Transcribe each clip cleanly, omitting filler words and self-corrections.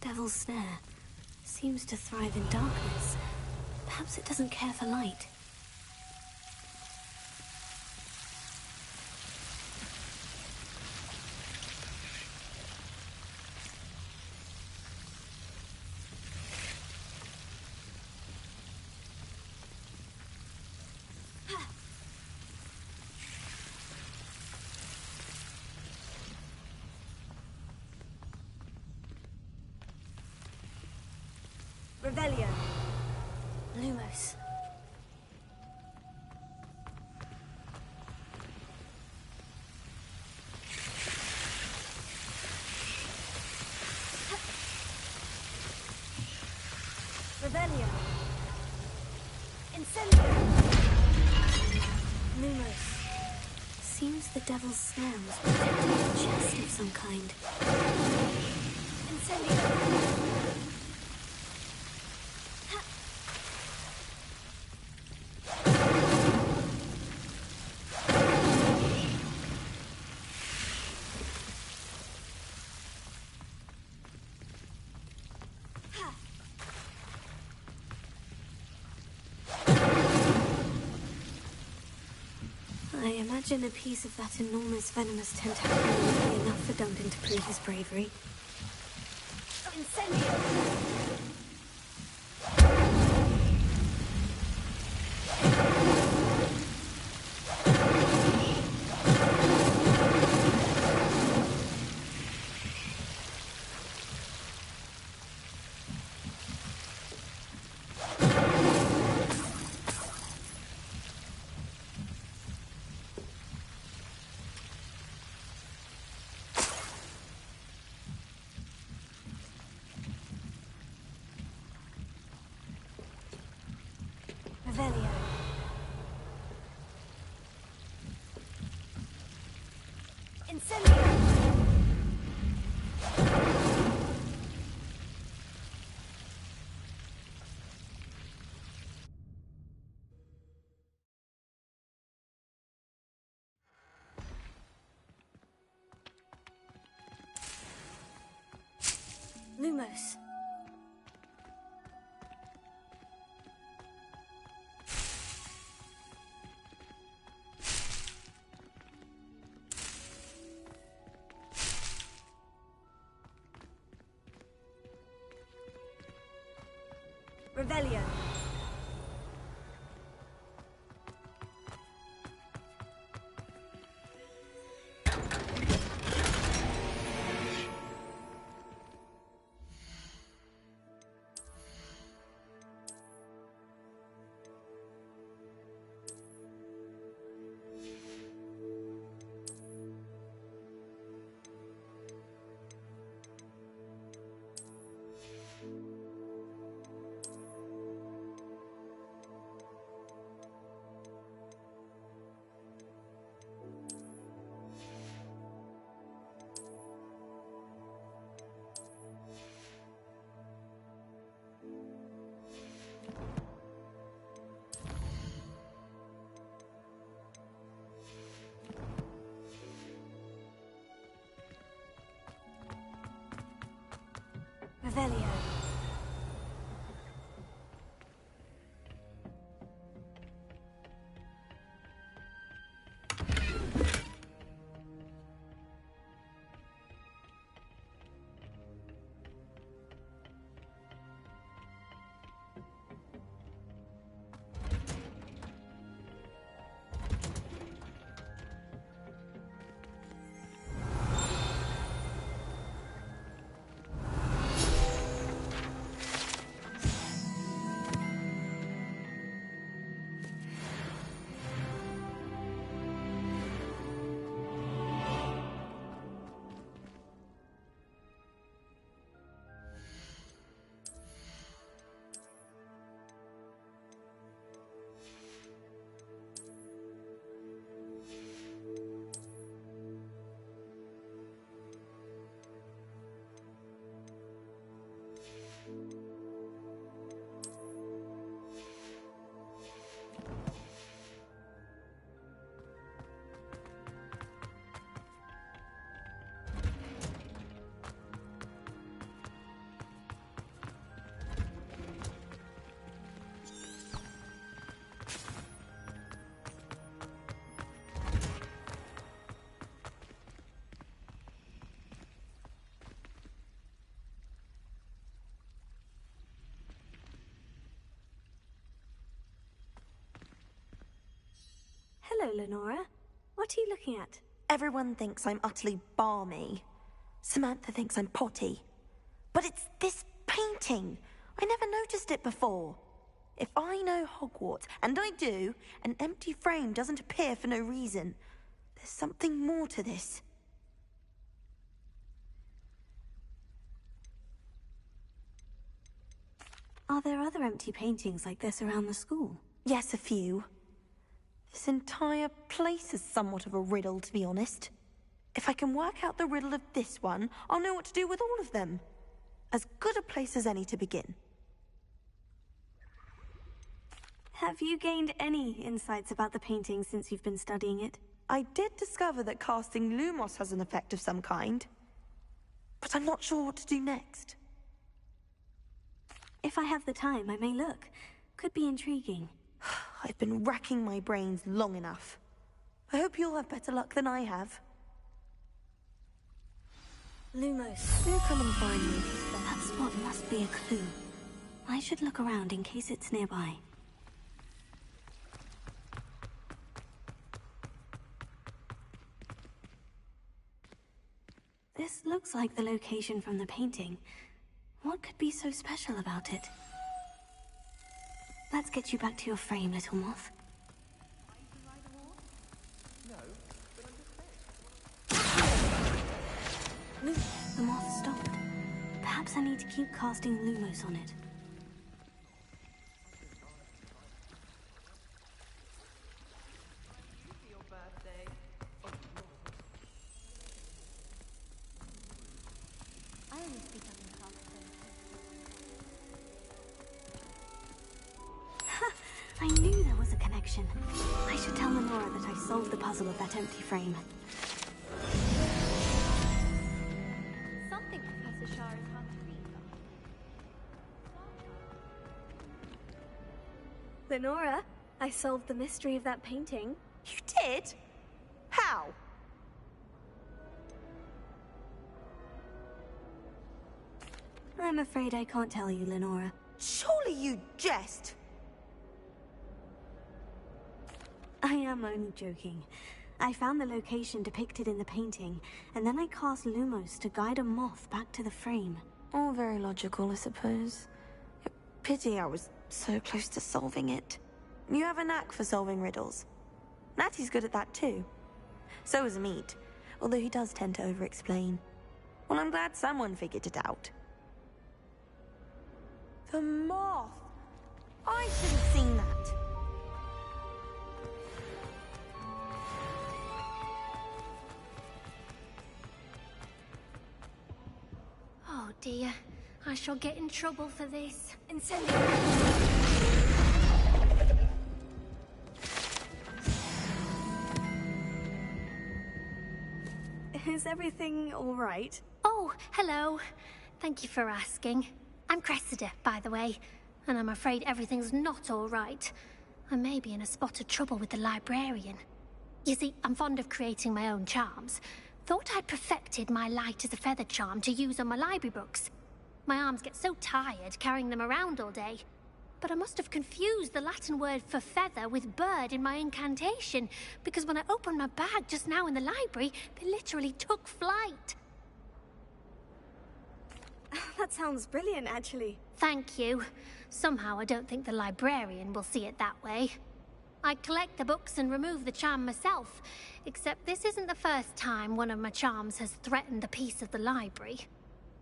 devil's snare seems to thrive in darkness. Perhaps it doesn't care for light. Revelio. Lumos. Revelio. Incendio. Lumos. Seems the devil's snare was protecting a chest of some kind. Incendio. I imagine a piece of that enormous venomous tentacle would be enough for Duncan to prove his bravery. Incendio. Revelio. Incendio. Lumos. Revelio. Revelio. Hello, Lenora. What are you looking at? Everyone thinks I'm utterly balmy. Samantha thinks I'm potty. But it's this painting. I never noticed it before. If I know Hogwarts, and I do, an empty frame doesn't appear for no reason. There's something more to this. Are there other empty paintings like this around the school? Yes, a few. This entire place is somewhat of a riddle, to be honest. If I can work out the riddle of this one, I'll know what to do with all of them. As good a place as any to begin. Have you gained any insights about the painting since you've been studying it? I did discover that casting Lumos has an effect of some kind. But I'm not sure what to do next. If I have the time, I may look. Could be intriguing. I've been racking my brains long enough. I hope you'll have better luck than I have. Lumos. Do come and find me. That spot must be a clue. I should look around in case it's nearby. This looks like the location from the painting. What could be so special about it? Let's get you back to your frame, little moth. Look, the moth stopped. Perhaps I need to keep casting Lumos on it. I knew there was a connection. I should tell Lenora that I solved the puzzle of that empty frame. Something Professor Shah is hard to read. Lenora, I solved the mystery of that painting. You did? How? I'm afraid I can't tell you, Lenora. Surely you jest. I am only joking. I found the location depicted in the painting, and then I cast Lumos to guide a moth back to the frame. All very logical, I suppose. Pity I was so close to solving it. You have a knack for solving riddles. Natty's good at that too. So is Amit, although he does tend to over-explain. Well, I'm glad someone figured it out. The moth! I should have seen that. Oh dear, I shall get in trouble for this. Incendio! Is everything all right? Oh, hello. Thank you for asking. I'm Cressida, by the way, and I'm afraid everything's not all right. I may be in a spot of trouble with the librarian. You see, I'm fond of creating my own charms. Thought I'd perfected my light as a feather charm to use on my library books. My arms get so tired carrying them around all day. But I must have confused the Latin word for feather with bird in my incantation, because when I opened my bag just now in the library, they literally took flight. That sounds brilliant, actually. Thank you. Somehow I don't think the librarian will see it that way. I collect the books and remove the charm myself, except this isn't the first time one of my charms has threatened the peace of the library.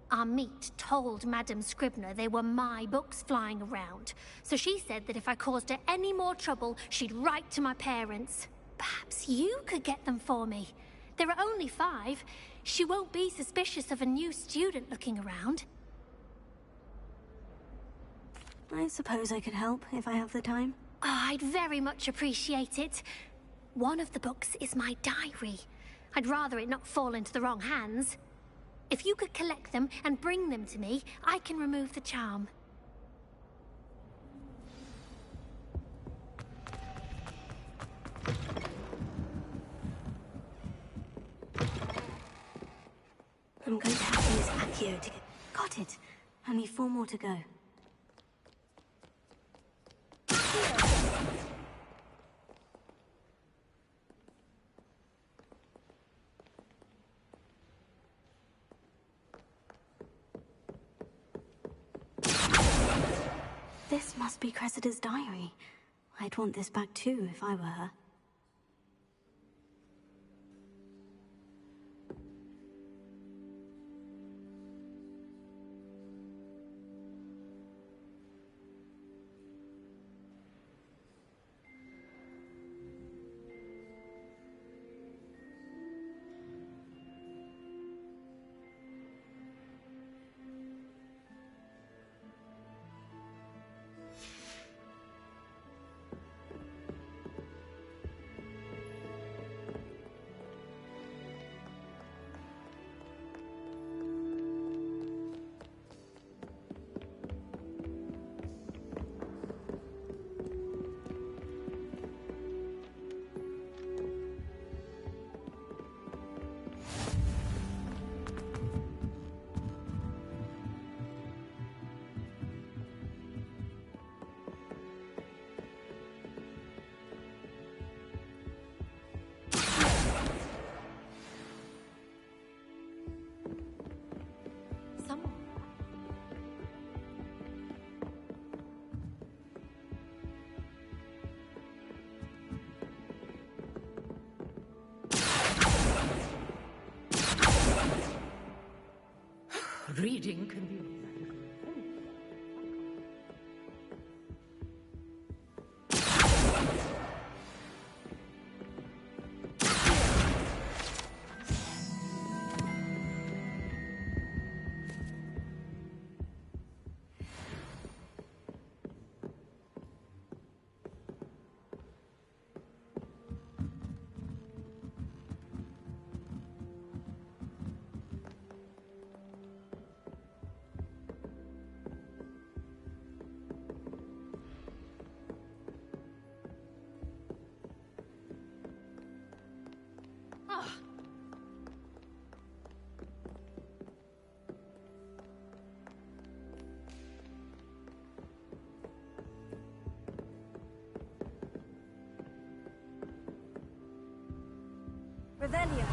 Amit told Madame Scribner they were my books flying around, so she said that if I caused her any more trouble, she'd write to my parents. Perhaps you could get them for me. There are only 5. She won't be suspicious of a new student looking around. I suppose I could help if I have the time. Oh, I'd very much appreciate it. One of the books is my diary. I'd rather it not fall into the wrong hands. If you could collect them and bring them to me, I can remove the charm. I'm going to have to use Accio to get... Got it. Only 4 more to go. This must be Cressida's diary. I'd want this back too if I were her. Reading can be... Revelio.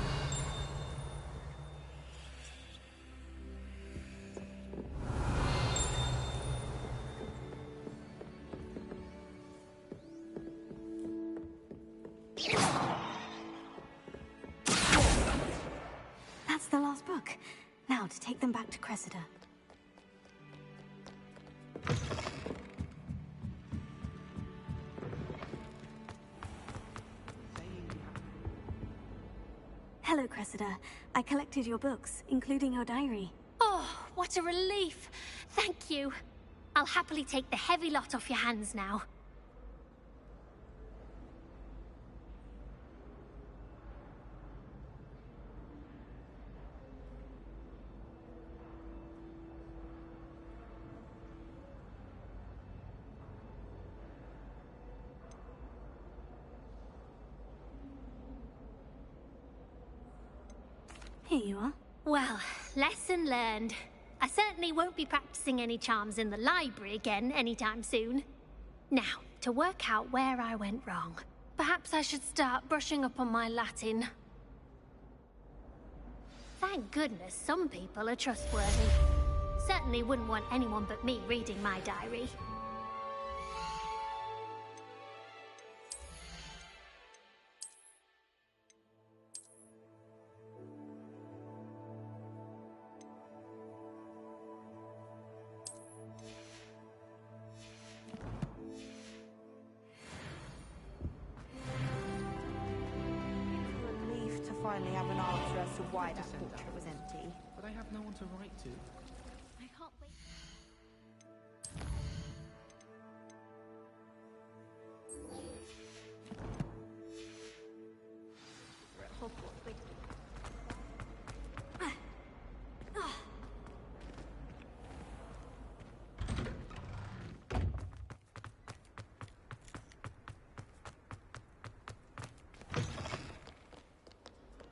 That's the last book. Now to take them back to Cressida. Hello, Cressida. I collected your books, including your diary. Oh, what a relief. Thank you. I'll happily take the heavy lot off your hands now. Here you are. Well, lesson learned. I certainly won't be practicing any charms in the library again anytime soon. Now, to work out where I went wrong. Perhaps I should start brushing up on my Latin. Thank goodness some people are trustworthy. Certainly wouldn't want anyone but me reading my diary. Relief to finally have an answer as to why that portrait was empty. But I have no one to write to. I can't wait.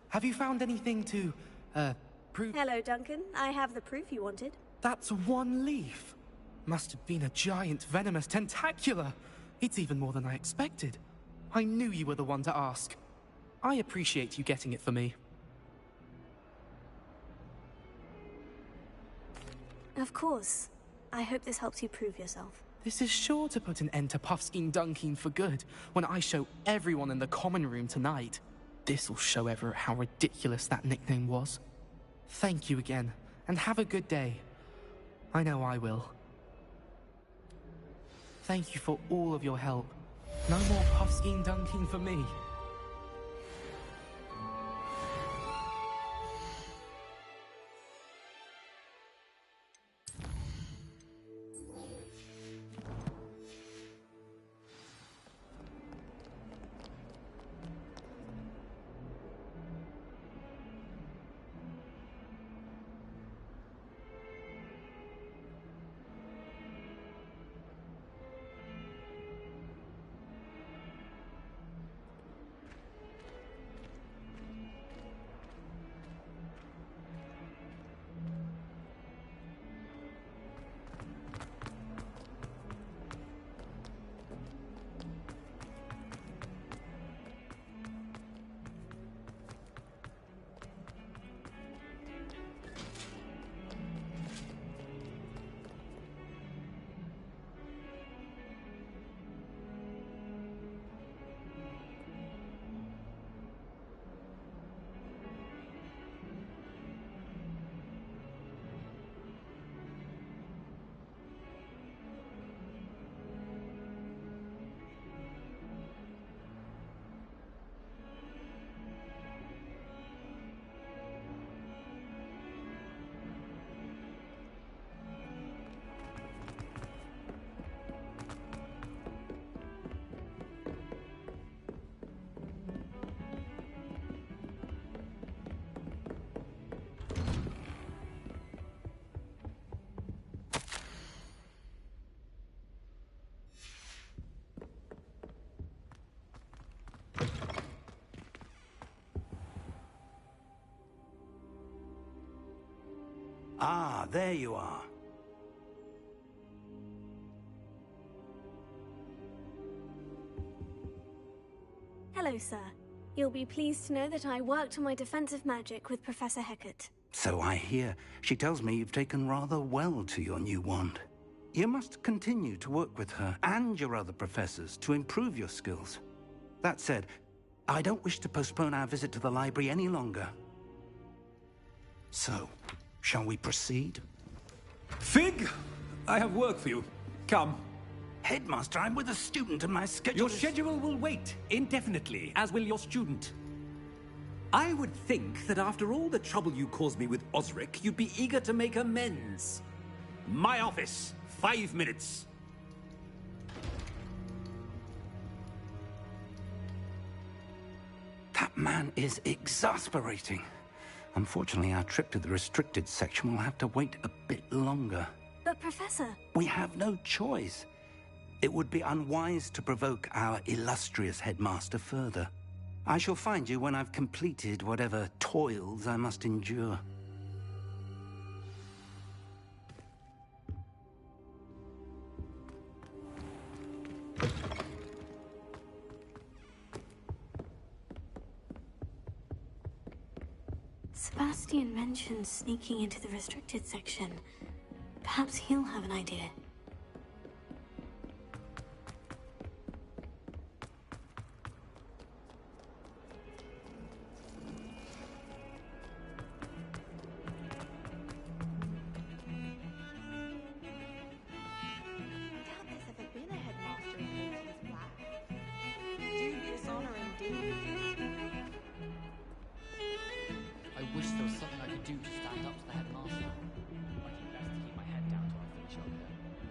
Have you found anything to, prove... Hello, Duncan. I have the proof you wanted. That's one leaf. Must have been a giant venomous tentacula. It's even more than I expected. I knew you were the one to ask. I appreciate you getting it for me. Of course. I hope this helps you prove yourself. This is sure to put an end to Puffskein Dunking for good when I show everyone in the common room tonight. This'll show Everett how ridiculous that nickname was. Thank you again, and have a good day. I know I will. Thank you for all of your help. No more Puffskein Dunking for me. Ah, there you are. Hello, sir. You'll be pleased to know that I worked on my defensive magic with Professor Hecat. So I hear. She tells me you've taken rather well to your new wand. You must continue to work with her and your other professors to improve your skills. That said, I don't wish to postpone our visit to the library any longer. So, shall we proceed? Fig! I have work for you. Come. Headmaster, I'm with a student and my schedule Your is... schedule will wait indefinitely, as will your student. I would think that after all the trouble you caused me with Osric, you'd be eager to make amends. My office. 5 minutes. That man is exasperating. Unfortunately, our trip to the restricted section will have to wait a bit longer. But, Professor... We have no choice. It would be unwise to provoke our illustrious headmaster further. I shall find you when I've completed whatever toils I must endure. Sebastian mentioned sneaking into the restricted section. Perhaps he'll have an idea. I wish there was something I could do to stand up to the headmaster. I keep best to keep my head down to our feature here.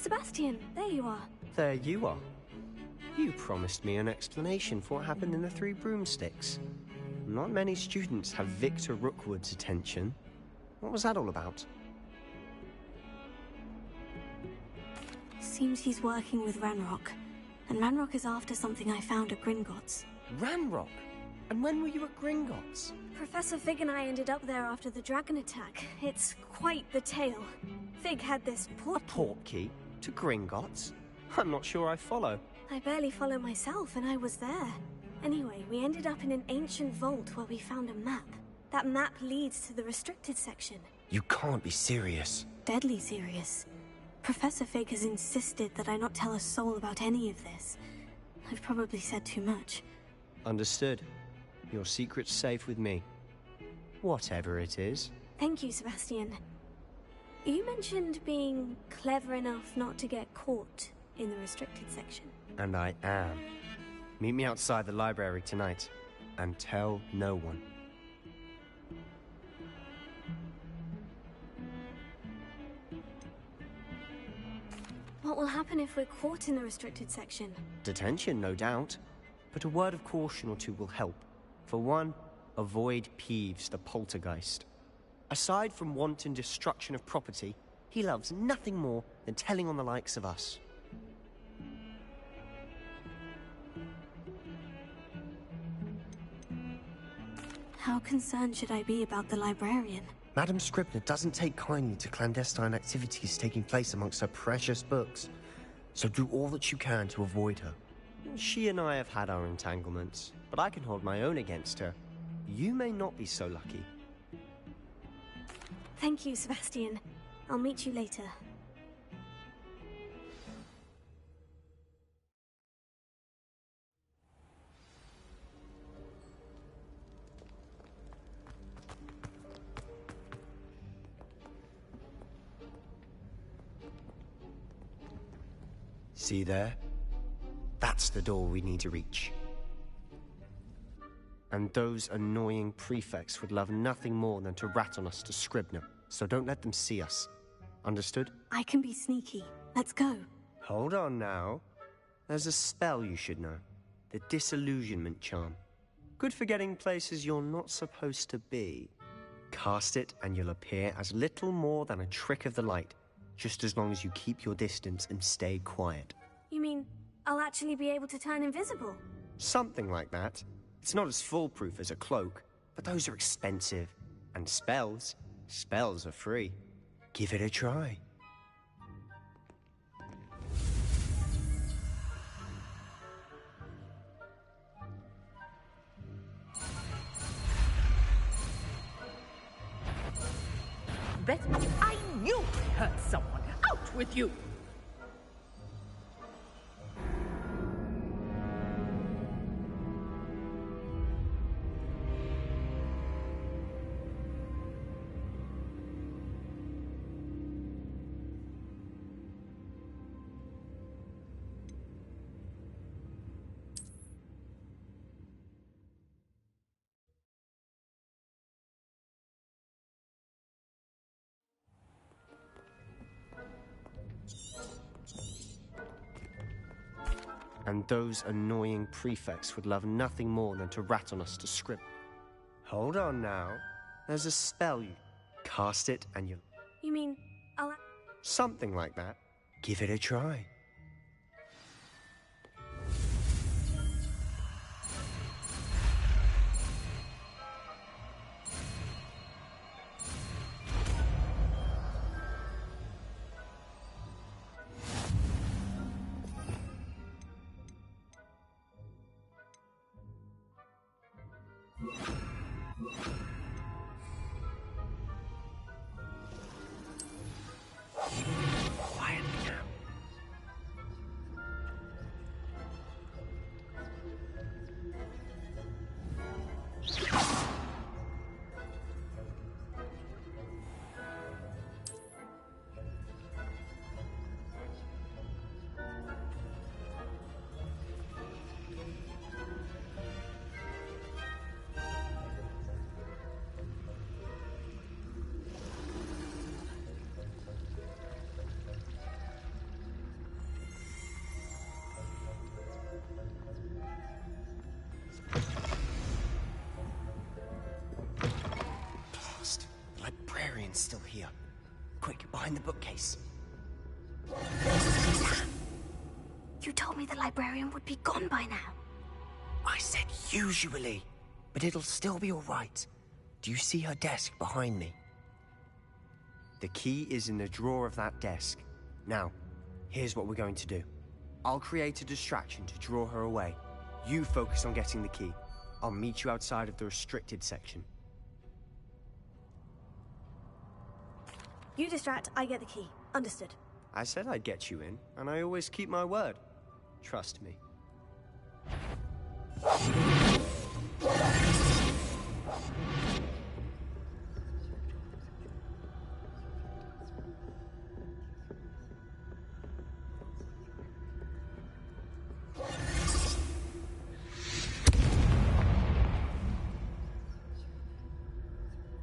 Sebastian, there you are. There you are. You promised me an explanation for what happened in the Three Broomsticks. Not many students have Victor Rookwood's attention. What was that all about? Seems he's working with Ranrock. And Ranrock is after something I found at Gringotts. Ranrock? And when were you at Gringotts? Professor Fig and I ended up there after the dragon attack. It's quite the tale. Fig had this A portkey? To Gringotts? I'm not sure I follow. I barely follow myself, and I was there. Anyway, we ended up in an ancient vault where we found a map. That map leads to the restricted section. You can't be serious. Deadly serious. Professor Fig has insisted that I not tell a soul about any of this. I've probably said too much. Understood. Your secret's safe with me. Whatever it is. Thank you, Sebastian. You mentioned being clever enough not to get caught in the restricted section. And I am. Meet me outside the library tonight, and tell no one. What will happen if we're caught in the restricted section? Detention, no doubt. But a word of caution or two will help. For one, avoid Peeves, the poltergeist. Aside from wanton destruction of property, he loves nothing more than telling on the likes of us. How concerned should I be about the librarian? Madame Scribner doesn't take kindly to clandestine activities taking place amongst her precious books, so do all that you can to avoid her. She and I have had our entanglements, but I can hold my own against her. You may not be so lucky. Thank you, Sebastian. I'll meet you later. See there? That's the door we need to reach. And those annoying prefects would love nothing more than to rat on us to Scribner, so don't let them see us. Understood? I can be sneaky. Let's go. Hold on now. There's a spell you should know. The Disillusionment Charm. Good for getting places you're not supposed to be. Cast it and you'll appear as little more than a trick of the light, just as long as you keep your distance and stay quiet. You mean I'll actually be able to turn invisible? Something like that. It's not as foolproof as a cloak, but those are expensive. And spells are free. Give it a try. Bet I knew I heard someone. Out with you! And those annoying prefects would love nothing more than to rat on us to Scribner. Hold on now. There's a spell you cast it and you'll... You mean I'll... Something like that. Give it a try. behind the bookcase. You told me the librarian would be gone by now. I said usually, but it'll still be all right. Do you see her desk behind me? The key is in the drawer of that desk. Now, here's what we're going to do. I'll create a distraction to draw her away. You focus on getting the key. I'll meet you outside of the restricted section. You distract, I get the key. Understood. I said I'd get you in, and I always keep my word. Trust me.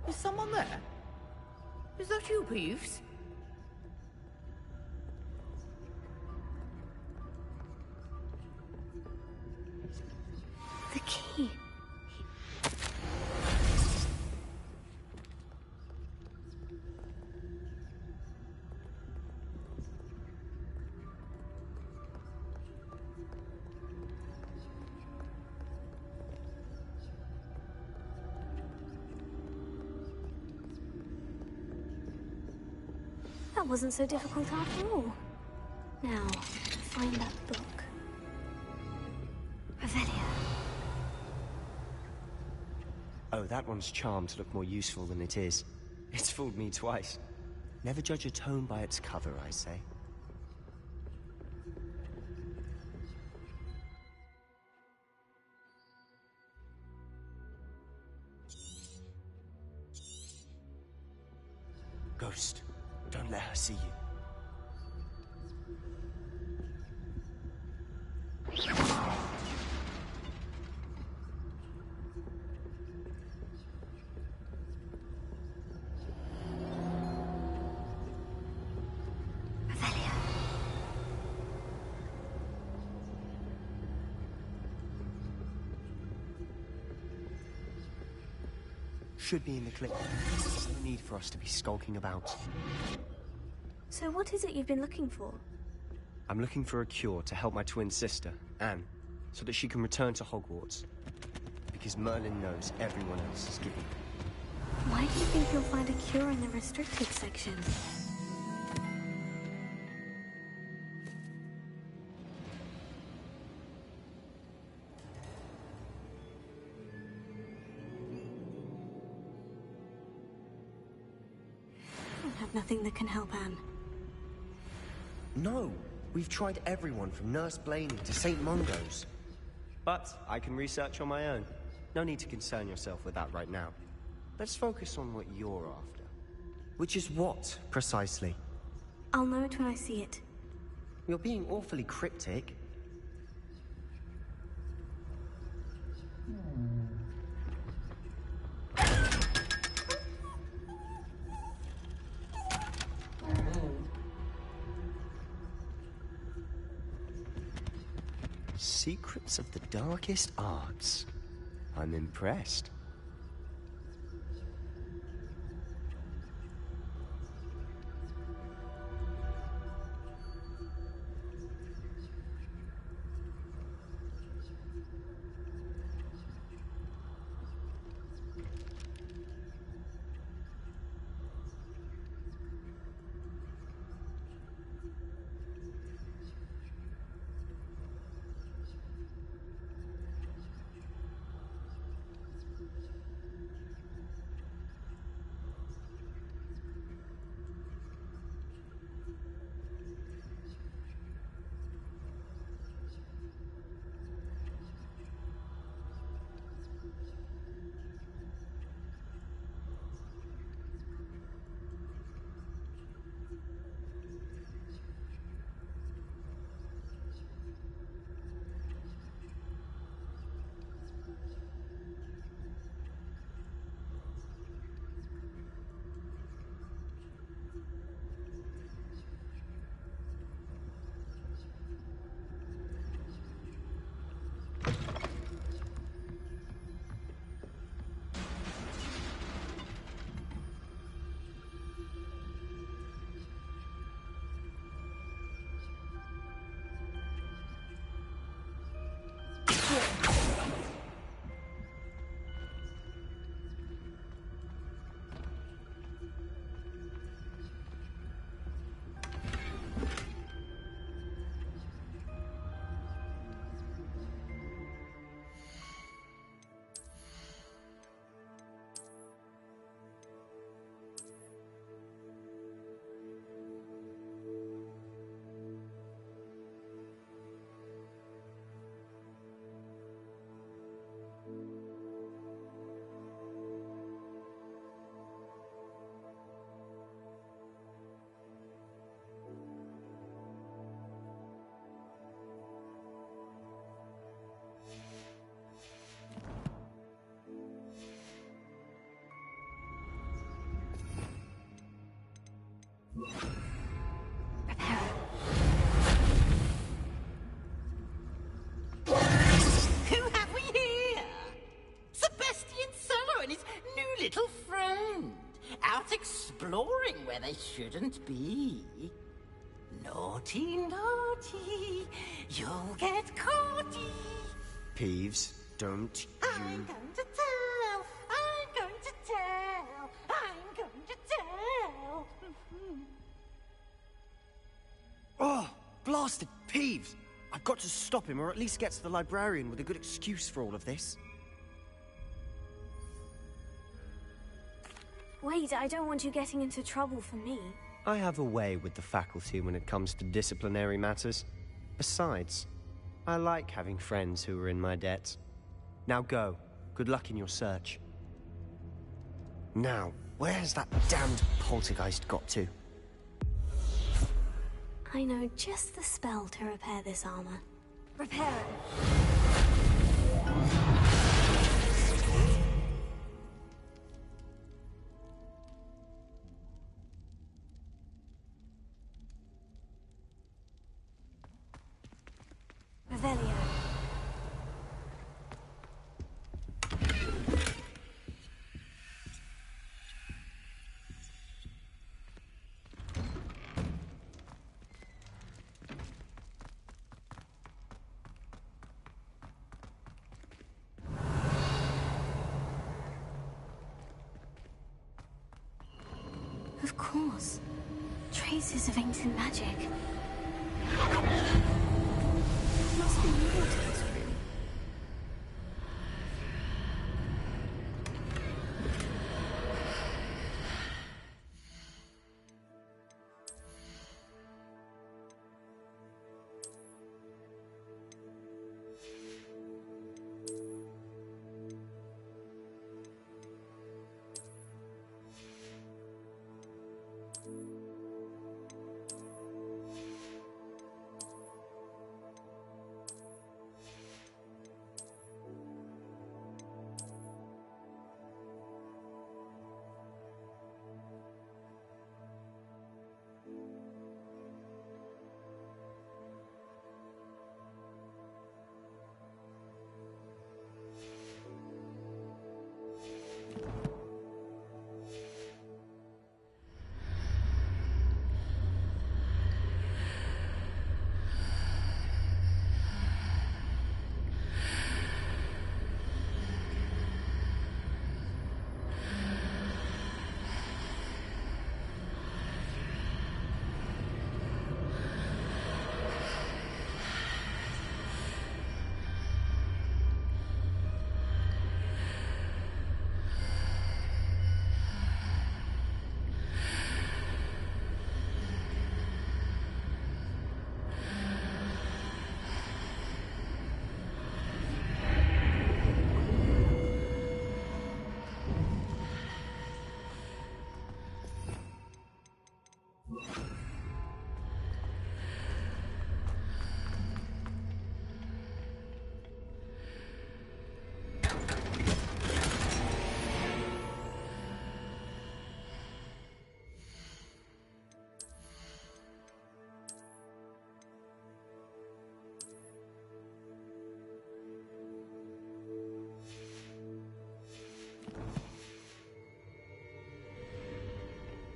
Is someone there? Is that you, Peeves? The key. That wasn't so difficult after all. Now, find that book. Revelio. Oh, that one's charmed to look more useful than it is. It's fooled me twice. Never judge a tome by its cover, I say. Ghost, don't let her see you. Revelio. Should be in the clip. There's no need for us to be skulking about. So what is it you've been looking for? I'm looking for a cure to help my twin sister, Anne, so that she can return to Hogwarts. Because Merlin knows everyone else is giving. Why do you think you'll find a cure in the restricted section? I have nothing that can help Anne. No, we've tried everyone from Nurse Blaney to St. Mungo's. But I can research on my own. No need to concern yourself with that right now. Let's focus on what you're after. Which is what, precisely? I'll know it when I see it. You're being awfully cryptic. Secrets of the darkest arts. I'm impressed. out exploring where they shouldn't be. Naughty, naughty, you'll get caughty. Peeves, don't you... I'm going to tell, I'm going to tell, I'm going to tell. Oh, blasted Peeves! I've got to stop him, or at least get to the librarian with a good excuse for all of this. Wait, I don't want you getting into trouble for me. I have a way with the faculty when it comes to disciplinary matters. Besides, I like having friends who are in my debt. Now go. Good luck in your search. Now, where's that damned poltergeist got to? I know just the spell to repair this armor. Repair it. Revelio. Of course. Traces of ancient magic. Must be more to this room.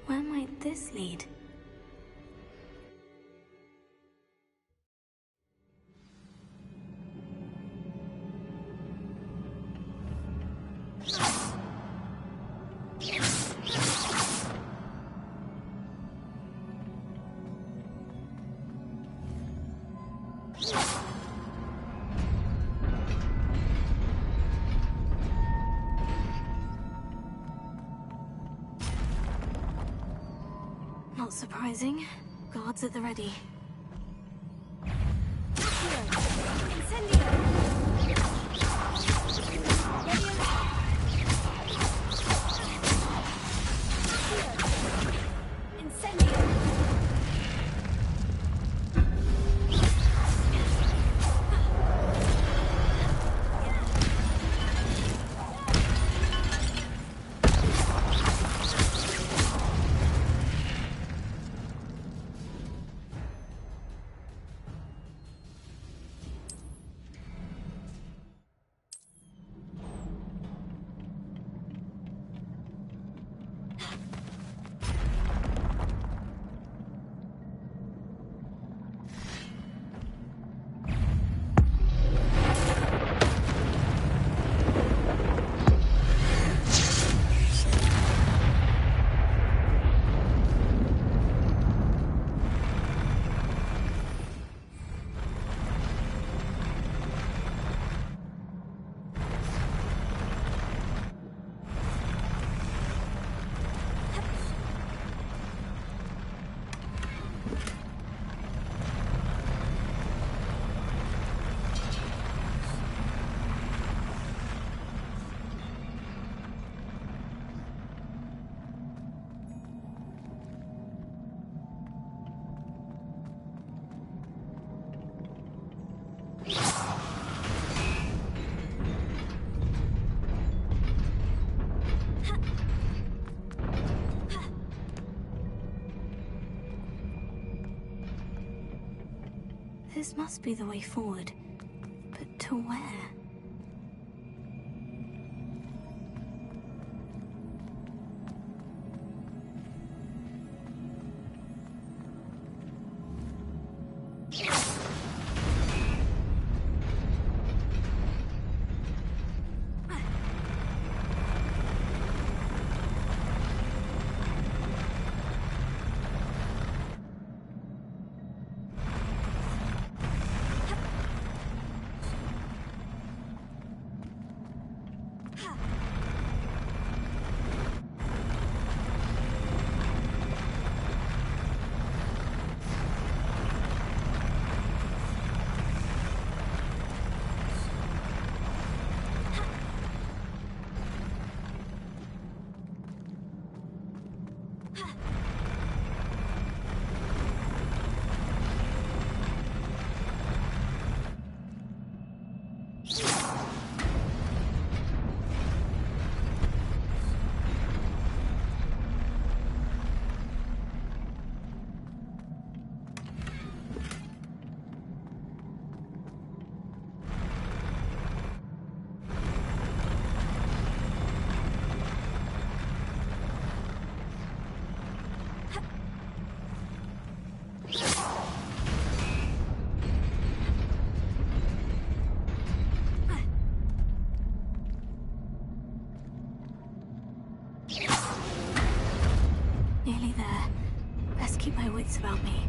Where might this lead? Not surprising. Guards at the ready. This must be the way forward. But to where? Nearly there. Best keep my wits about me.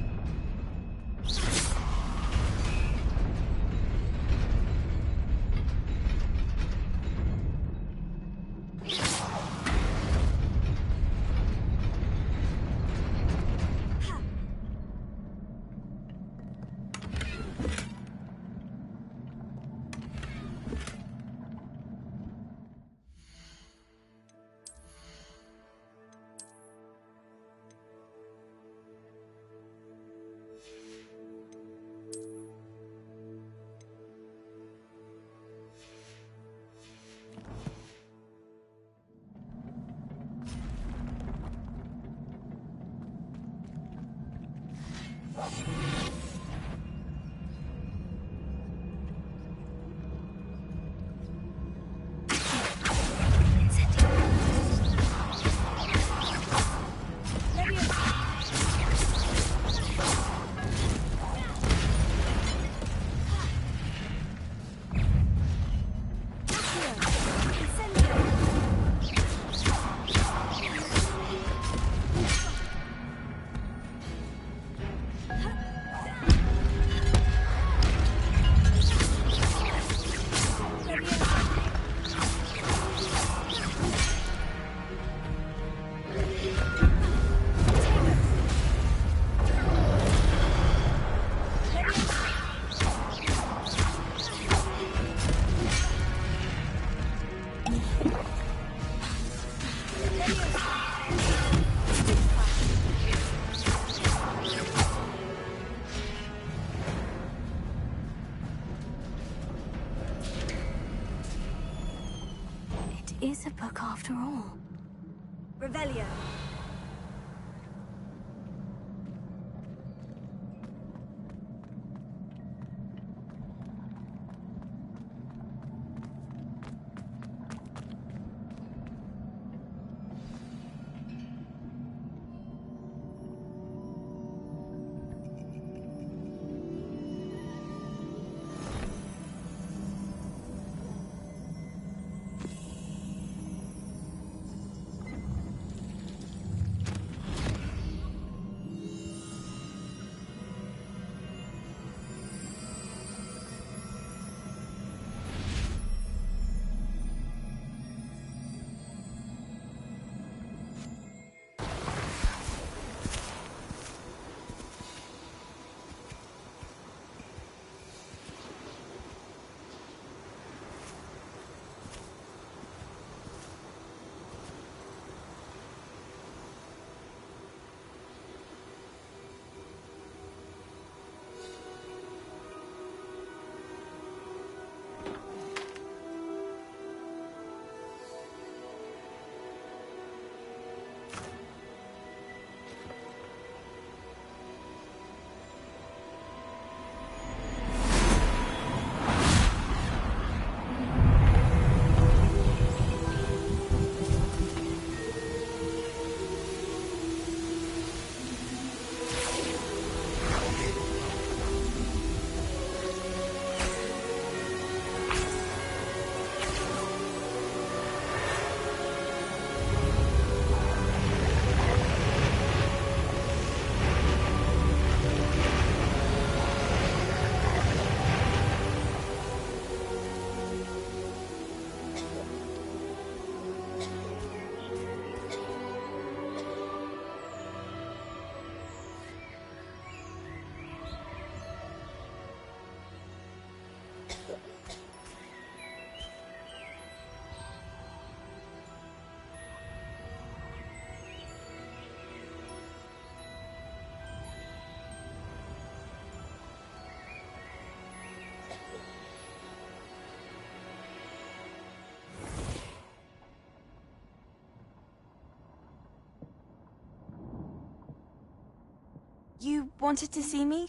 Is a book after all. Revelio. You wanted to see me?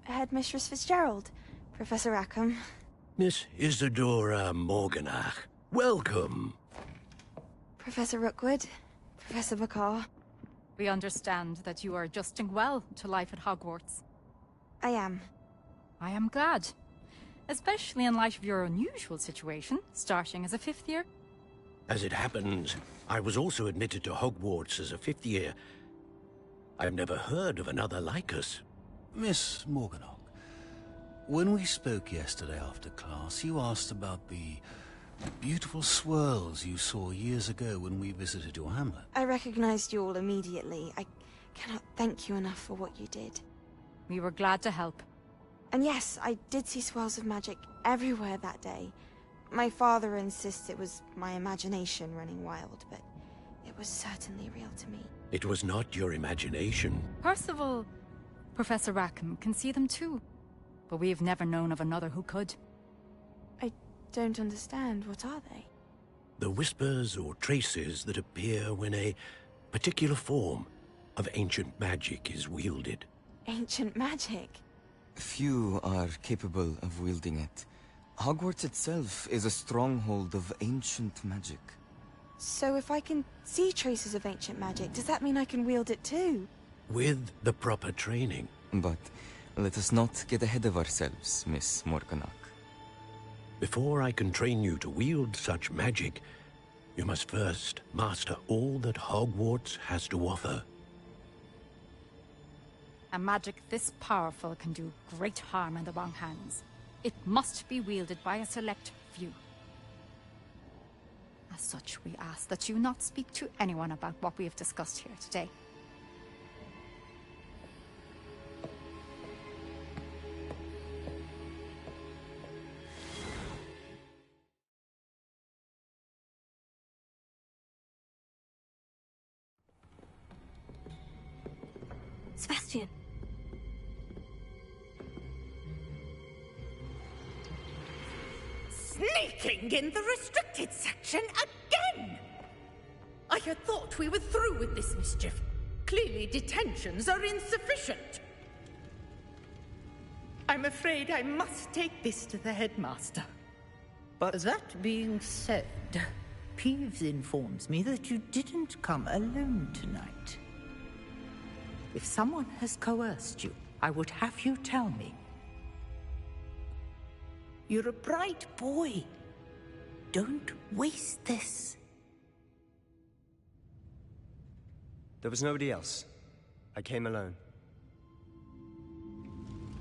Headmistress Fitzgerald, Professor Rackham. Miss Isadora Morganach, welcome. Professor Rookwood, Professor Bakar. We understand that you are adjusting well to life at Hogwarts. I am. I am glad. Especially in light of your unusual situation, starting as a 5th year. As it happens, I was also admitted to Hogwarts as a 5th year. I've never heard of another like us. Miss Morganach, when we spoke yesterday after class, you asked about the beautiful swirls you saw years ago when we visited your hamlet. I recognized you all immediately. I cannot thank you enough for what you did. We were glad to help. And yes, I did see swirls of magic everywhere that day. My father insists it was my imagination running wild, but it was certainly real to me. It was not your imagination. Percival, Professor Rackham can see them too. But we have never known of another who could. I don't understand. What are they? The whispers or traces that appear when a particular form of ancient magic is wielded. Ancient magic? Few are capable of wielding it. Hogwarts itself is a stronghold of ancient magic. So if I can see traces of ancient magic, does that mean I can wield it too? With the proper training. But let us not get ahead of ourselves, Miss Morganach. Before I can train you to wield such magic, you must first master all that Hogwarts has to offer. A magic this powerful can do great harm in the wrong hands. It must be wielded by a select few. As such, we ask that you not speak to anyone about what we have discussed here today. Sebastian. Sneaking in the restricted section again! I had thought we were through with this mischief. Clearly detentions are insufficient. I'm afraid I must take this to the headmaster. But that being said, Peeves informs me that you didn't come alone tonight. If someone has coerced you, I would have you tell me. You're a bright boy. Don't waste this. There was nobody else. I came alone.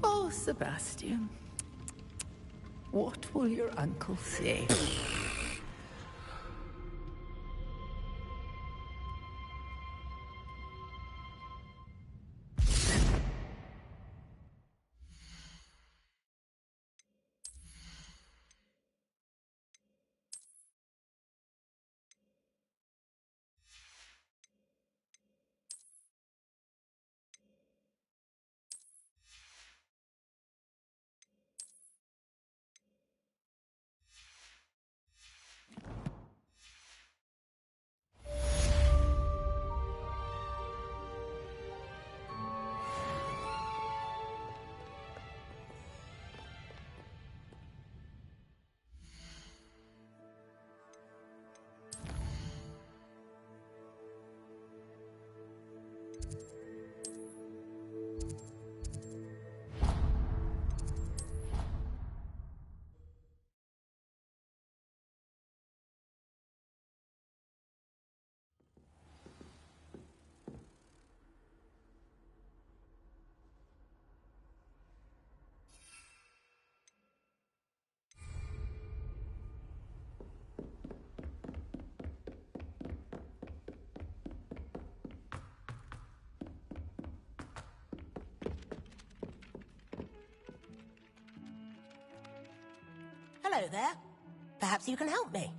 Oh, Sebastian. What will your uncle say? Hello there. Perhaps you can help me.